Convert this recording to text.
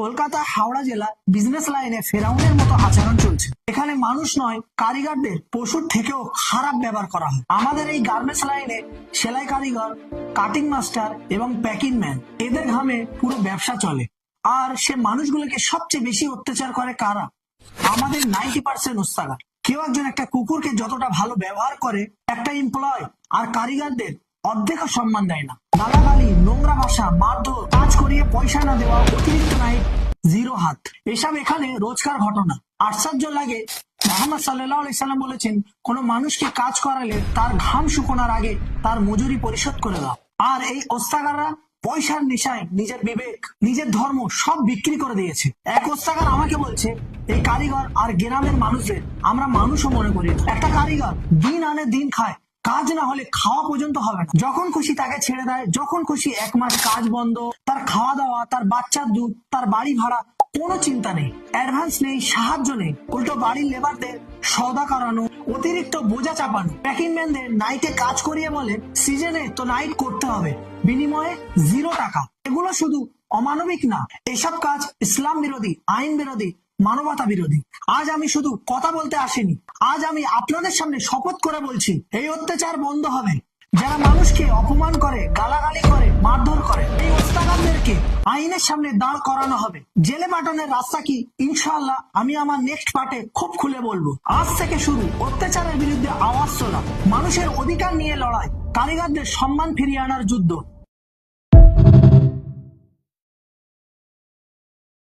কলকাতা হাওড়া জেলা বিজনেস লাইনে ফেরাউনের মতো আচরণ চলছে। এখানে মানুষ নয়, কারিগরদের পশুর থেকেও খারাপ ব্যবহার করা হয়। আমাদের এই গার্মেন্টস লাইনে সেলাই কারিগর, কাটিং মাস্টার এবং প্যাকিং ম্যান, এদের ঘামে পুরো ব্যবসা চলে। আর সে মানুষগুলোকে সবচেয়ে বেশি অত্যাচার করে কারা? আমাদের 90% ওস্তাগার। কেউ একজন একটা কুকুরকে যতটা ভালো ব্যবহার করে, একটা এমপ্লয় আর কারিগরদের অর্ধেক সম্মান দেয় না। গালাগালি, নোংরা ভাষা, মারধর, কাজ করিয়ে পয়সা না দেওয়া, অতিরিক্ত নাইট, জিরো হাত, এসব এখানে রোজকার ঘটনা। আশ্চর্য লাগে, মোহাম্মদ সাল্লাল্লাহু আলাইহি সাল্লাম বলেছেন, কোন মানুষকে কাজ করালে তার ঘাম শুকোনোর আগে তার মজুরি পরিশোধ করে দাও। আর এই ওস্তাগাররা পয়সার নেশায় নিজের বিবেক, নিজের ধর্ম সব বিক্রি করে দিয়েছে। এক ওস্তাগার আমাকে বলছে, এই কারিগর আর গ্রামের মানুষদের আমরা মানুষও মনে করি না। একটা কারিগর দিন আনে দিন খায়, কাজ না হলে খাওয়া পর্যন্ত হবে না। যখন খুশি তাকে ছেড়ে দেয়, যখন খুশি 1 মাস কাজ বন্ধ। তার খাওয়া দাওয়া, তার বাচ্চার দুধ, তার বাড়ি ভাড়া, কোনো চিন্তা নেই, অ্যাডভান্স নেই, সাহায্য নেই। উল্টো বাড়ির লেবারদের সওদা করানো, অতিরিক্ত বোঝা চাপানো। প্যাকিং ম্যানদের নাইটে কাজ করিয়ে বলে, সিজনে তো নাইট করতে হবে, বিনিময়ে 0 টাকা। এগুলো শুধু অমানবিক না, এসব কাজ ইসলাম বিরোধী, আইন বিরোধী, মানবতা বিরোধী। আজ আমি শুধু কথা বলতে আসিনি, আজ আমি আপনাদের সামনে শপথ করে বলছি, এই অত্যাচার বন্ধ হবে। যারা মানুষকে অপমান করে, গালাগালি করে, মারধর করে, এই ওস্তাগারদেরকে আইনের সামনে দাঁড় করানো হবে। জেলে পাঠানোর রাস্তা কি, ইনশাআল্লাহ আমি আমার নেক্সট পার্টে খুব খুলে বলবো। আজ থেকে শুরু অত্যাচারের বিরুদ্ধে আওয়াজ তোলা, মানুষের অধিকার নিয়ে লড়াই, কারিগরদের সম্মান ফিরিয়ে আনার যুদ্ধ।